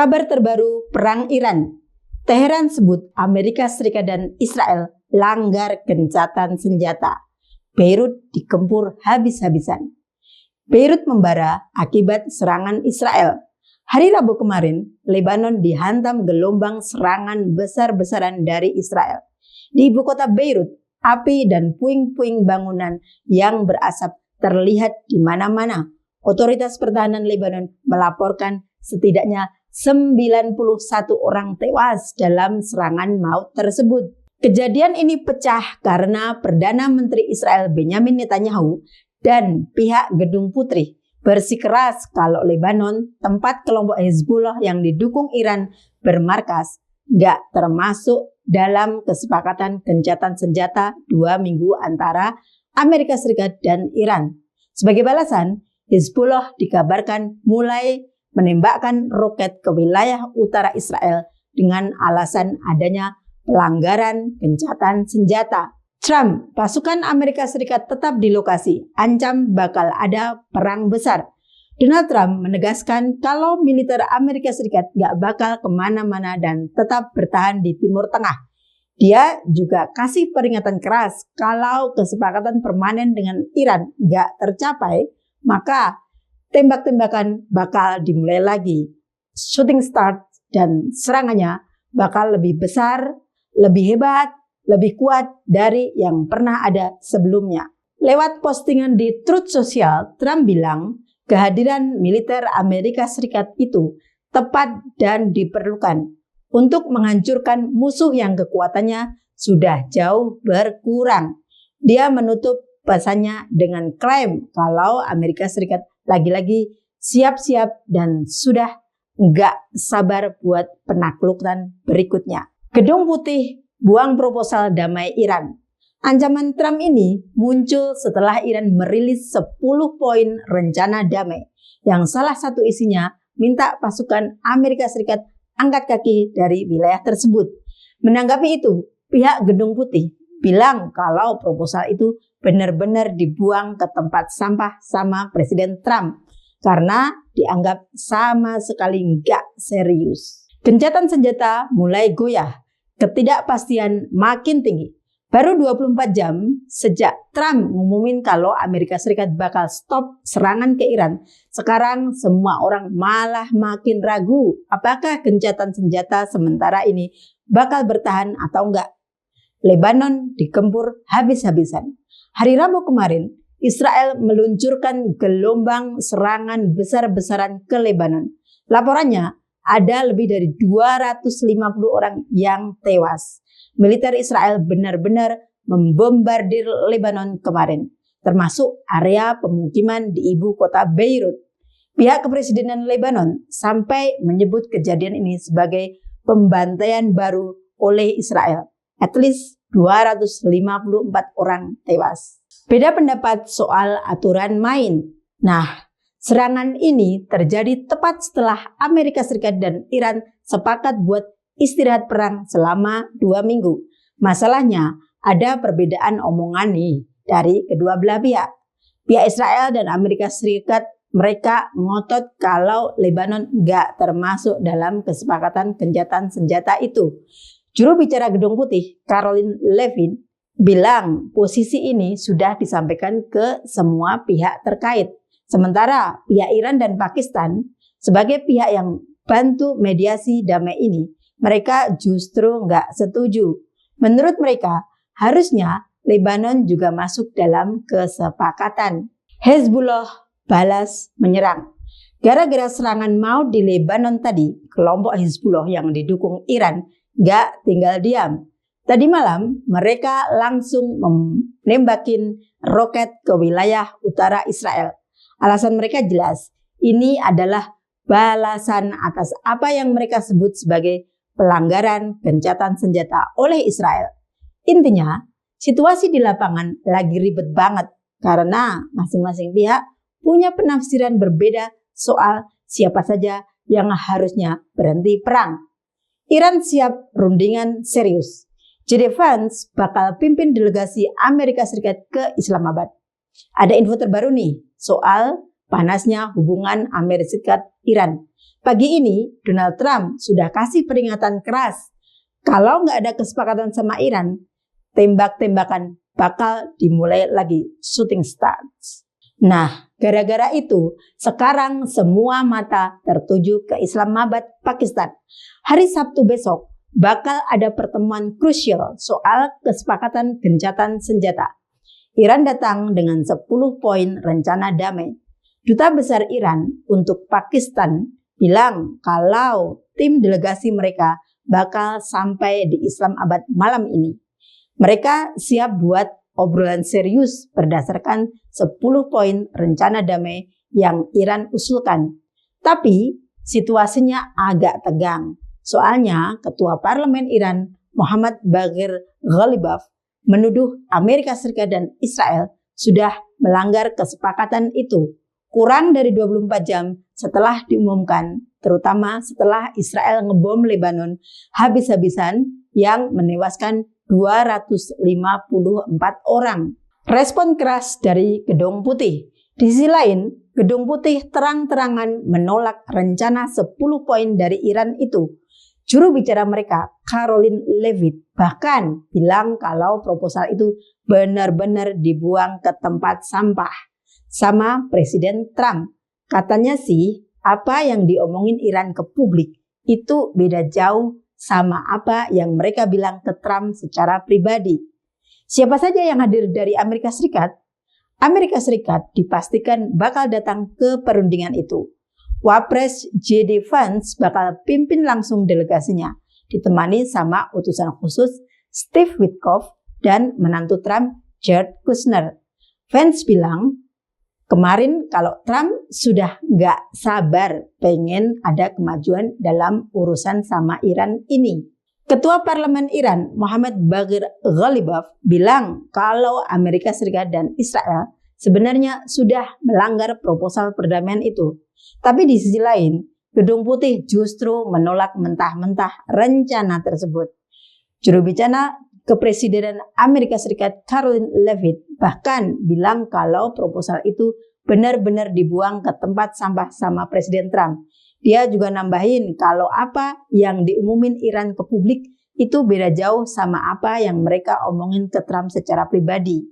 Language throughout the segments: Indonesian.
Kabar terbaru perang Iran. Teheran sebut Amerika Serikat dan Israel langgar gencatan senjata. Beirut dikempur habis-habisan. Beirut membara akibat serangan Israel. Hari Rabu kemarin, Lebanon dihantam gelombang serangan besar-besaran dari Israel. Di ibu kota Beirut, api dan puing-puing bangunan yang berasap terlihat di mana-mana. Otoritas pertahanan Lebanon melaporkan setidaknya 91 orang tewas dalam serangan maut tersebut. Kejadian ini pecah karena Perdana Menteri Israel Benyamin Netanyahu dan pihak Gedung Putih bersikeras kalau Lebanon, tempat kelompok Hezbollah yang didukung Iran bermarkas, gak termasuk dalam kesepakatan gencatan senjata 2 minggu antara Amerika Serikat dan Iran. Sebagai balasan, Hezbollah dikabarkan mulai menembakkan roket ke wilayah utara Israel dengan alasan adanya pelanggaran gencatan senjata. Trump, pasukan Amerika Serikat tetap di lokasi, ancam bakal ada perang besar. Donald Trump menegaskan kalau militer Amerika Serikat gak bakal kemana-mana dan tetap bertahan di Timur Tengah. Dia juga kasih peringatan keras kalau kesepakatan permanen dengan Iran gak tercapai, maka tembak-tembakan bakal dimulai lagi. Shooting start dan serangannya bakal lebih besar, lebih hebat, lebih kuat dari yang pernah ada sebelumnya. Lewat postingan di Truth Social, Trump bilang kehadiran militer Amerika Serikat itu tepat dan diperlukan untuk menghancurkan musuh yang kekuatannya sudah jauh berkurang. Dia menutup pesannya dengan klaim kalau Amerika Serikat lagi-lagi siap-siap dan sudah nggak sabar buat penaklukan berikutnya. Gedung Putih buang proposal damai Iran. Ancaman Trump ini muncul setelah Iran merilis 10 poin rencana damai yang salah satu isinya minta pasukan Amerika Serikat angkat kaki dari wilayah tersebut. Menanggapi itu, pihak Gedung Putih bilang kalau proposal itu benar-benar dibuang ke tempat sampah sama Presiden Trump karena dianggap sama sekali nggak serius. Gencatan senjata mulai goyah, ketidakpastian makin tinggi. Baru 24 jam sejak Trump ngumumin kalau Amerika Serikat bakal stop serangan ke Iran, sekarang semua orang malah makin ragu apakah gencatan senjata sementara ini bakal bertahan atau enggak. Lebanon dikempur habis-habisan. Hari Rabu kemarin, Israel meluncurkan gelombang serangan besar-besaran ke Lebanon. Laporannya, ada lebih dari 250 orang yang tewas. Militer Israel benar-benar membombardir Lebanon kemarin, termasuk area pemukiman di ibu kota Beirut. Pihak kepresidenan Lebanon sampai menyebut kejadian ini sebagai pembantaian baru oleh Israel. At least 254 orang tewas. Beda pendapat soal aturan main. Nah, serangan ini terjadi tepat setelah Amerika Serikat dan Iran sepakat buat istirahat perang selama 2 minggu. Masalahnya ada perbedaan omongan nih dari kedua belah pihak. Pihak Israel dan Amerika Serikat mereka ngotot kalau Lebanon nggak termasuk dalam kesepakatan gencatan senjata itu. Juru bicara Gedung Putih, Caroline Levin, bilang posisi ini sudah disampaikan ke semua pihak terkait. Sementara pihak Iran dan Pakistan sebagai pihak yang bantu mediasi damai ini, mereka justru nggak setuju. Menurut mereka, harusnya Lebanon juga masuk dalam kesepakatan. Hezbollah balas menyerang. Gara-gara serangan maut di Lebanon tadi, kelompok Hezbollah yang didukung Iran gak tinggal diam. Tadi malam mereka langsung menembakin roket ke wilayah utara Israel. Alasan mereka jelas, ini adalah balasan atas apa yang mereka sebut sebagai pelanggaran gencatan senjata oleh Israel. Intinya, situasi di lapangan lagi ribet banget karena masing-masing pihak punya penafsiran berbeda soal siapa saja yang harusnya berhenti perang. Iran siap rundingan serius. JD Vance bakal pimpin delegasi Amerika Serikat ke Islamabad. Ada info terbaru nih soal panasnya hubungan Amerika Serikat Iran. Pagi ini Donald Trump sudah kasih peringatan keras. Kalau nggak ada kesepakatan sama Iran, tembak-tembakan bakal dimulai lagi, shooting starts. Nah, gara-gara itu, sekarang semua mata tertuju ke Islamabad, Pakistan. Hari Sabtu besok, bakal ada pertemuan krusial soal kesepakatan gencatan senjata. Iran datang dengan 10 poin rencana damai. Duta Besar Iran untuk Pakistan bilang kalau tim delegasi mereka bakal sampai di Islamabad malam ini. Mereka siap buat obrolan serius berdasarkan 10 poin rencana damai yang Iran usulkan. Tapi situasinya agak tegang. Soalnya Ketua Parlemen Iran Muhammad Baghir Ghalibaf menuduh Amerika Serikat dan Israel sudah melanggar kesepakatan itu kurang dari 24 jam setelah diumumkan, terutama setelah Israel ngebom Lebanon habis-habisan yang menewaskan 254 orang. Respon keras dari Gedung Putih. Di sisi lain, Gedung Putih terang-terangan menolak rencana 10 poin dari Iran itu. Juru bicara mereka, Karoline Leavitt, bahkan bilang kalau proposal itu benar-benar dibuang ke tempat sampah sama Presiden Trump. Katanya sih, apa yang diomongin Iran ke publik itu beda jauh sama apa yang mereka bilang ke Trump secara pribadi. Siapa saja yang hadir dari Amerika Serikat? Amerika Serikat dipastikan bakal datang ke perundingan itu. Wapres J.D. Vance bakal pimpin langsung delegasinya, ditemani sama utusan khusus Steve Witkoff dan menantu Trump Jared Kushner. Vance bilang, kemarin kalau Trump sudah nggak sabar pengen ada kemajuan dalam urusan sama Iran ini. Ketua Parlemen Iran Muhammad Baghir Ghalibaf bilang kalau Amerika Serikat dan Israel sebenarnya sudah melanggar proposal perdamaian itu. Tapi di sisi lain, Gedung Putih justru menolak mentah-mentah rencana tersebut. Juru bicara Kepresidenan Amerika Serikat Karoline Leavitt bahkan bilang kalau proposal itu benar-benar dibuang ke tempat sampah sama Presiden Trump. Dia juga nambahin kalau apa yang diumumin Iran ke publik itu beda jauh sama apa yang mereka omongin ke Trump secara pribadi.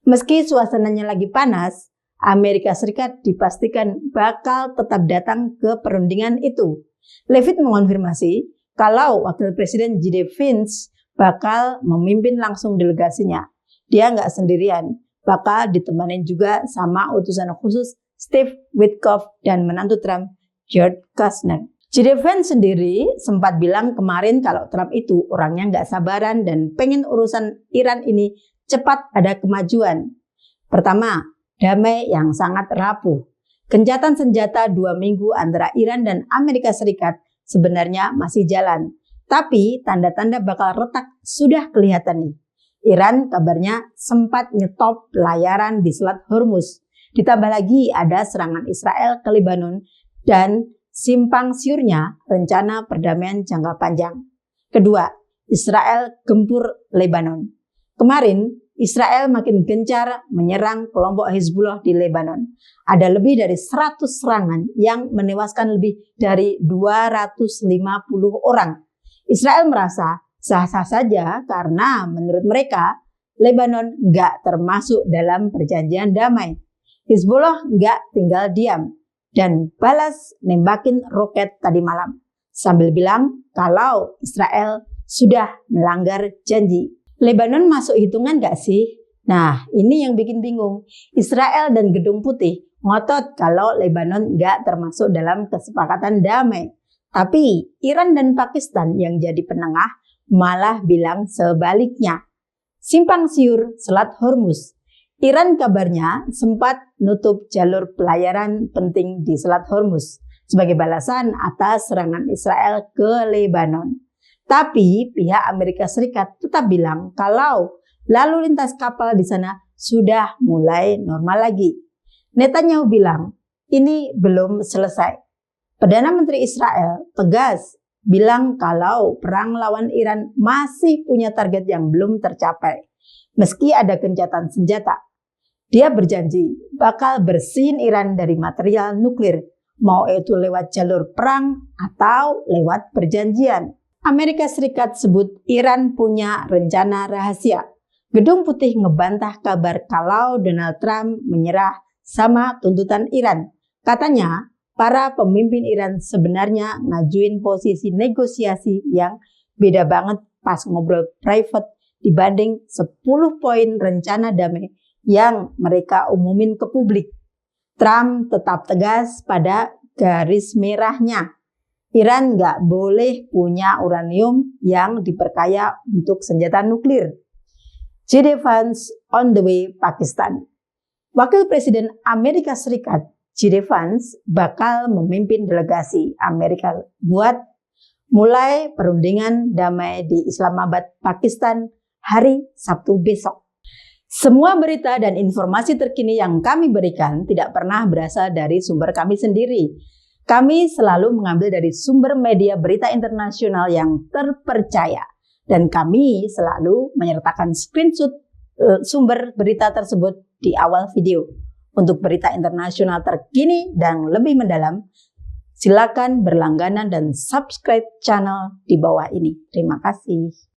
Meski suasananya lagi panas, Amerika Serikat dipastikan bakal tetap datang ke perundingan itu. Leavitt mengonfirmasi kalau Wakil Presiden J.D. Vance bakal memimpin langsung delegasinya. Dia nggak sendirian, bakal ditemanin juga sama utusan khusus Steve Witkoff dan menantu Trump Jared Kushner. J.D. Vance sendiri sempat bilang kemarin kalau Trump itu orangnya nggak sabaran dan pengen urusan Iran ini cepat ada kemajuan. Pertama, damai yang sangat rapuh. Gencatan senjata 2 minggu antara Iran dan Amerika Serikat sebenarnya masih jalan. Tapi tanda-tanda bakal retak sudah kelihatan nih. Iran kabarnya sempat nyetop pelayaran di Selat Hormuz. Ditambah lagi ada serangan Israel ke Lebanon dan simpang siurnya rencana perdamaian jangka panjang. Kedua, Israel gempur Lebanon. Kemarin, Israel makin gencar menyerang kelompok Hizbullah di Lebanon. Ada lebih dari 100 serangan yang menewaskan lebih dari 250 orang. Israel merasa sah-sah saja karena menurut mereka Lebanon nggak termasuk dalam perjanjian damai. Hizbullah nggak tinggal diam dan balas nembakin roket tadi malam sambil bilang kalau Israel sudah melanggar janji. Lebanon masuk hitungan nggak sih? Nah, ini yang bikin bingung. Israel dan Gedung Putih ngotot kalau Lebanon nggak termasuk dalam kesepakatan damai. Tapi Iran dan Pakistan yang jadi penengah malah bilang sebaliknya. Simpang siur Selat Hormuz. Iran kabarnya sempat nutup jalur pelayaran penting di Selat Hormuz sebagai balasan atas serangan Israel ke Lebanon. Tapi pihak Amerika Serikat tetap bilang kalau lalu lintas kapal di sana sudah mulai normal lagi. Netanyahu bilang ini belum selesai. Perdana Menteri Israel tegas bilang kalau perang lawan Iran masih punya target yang belum tercapai. Meski ada gencatan senjata, dia berjanji bakal bersihin Iran dari material nuklir mau itu lewat jalur perang atau lewat perjanjian. Amerika Serikat sebut Iran punya rencana rahasia. Gedung Putih ngebantah kabar kalau Donald Trump menyerah sama tuntutan Iran. Katanya, para pemimpin Iran sebenarnya ngajuin posisi negosiasi yang beda banget pas ngobrol private dibanding 10 poin rencana damai yang mereka umumin ke publik. Trump tetap tegas pada garis merahnya. Iran nggak boleh punya uranium yang diperkaya untuk senjata nuklir. J.D. Vance on the way Pakistan. Wakil Presiden Amerika Serikat J.D. Vance bakal memimpin delegasi Amerika buat mulai perundingan damai di Islamabad, Pakistan hari Sabtu besok. Semua berita dan informasi terkini yang kami berikan tidak pernah berasal dari sumber kami sendiri. Kami selalu mengambil dari sumber media berita internasional yang terpercaya. Dan kami selalu menyertakan screenshot sumber berita tersebut di awal video. Untuk berita internasional terkini dan lebih mendalam, silakan berlangganan dan subscribe channel di bawah ini. Terima kasih.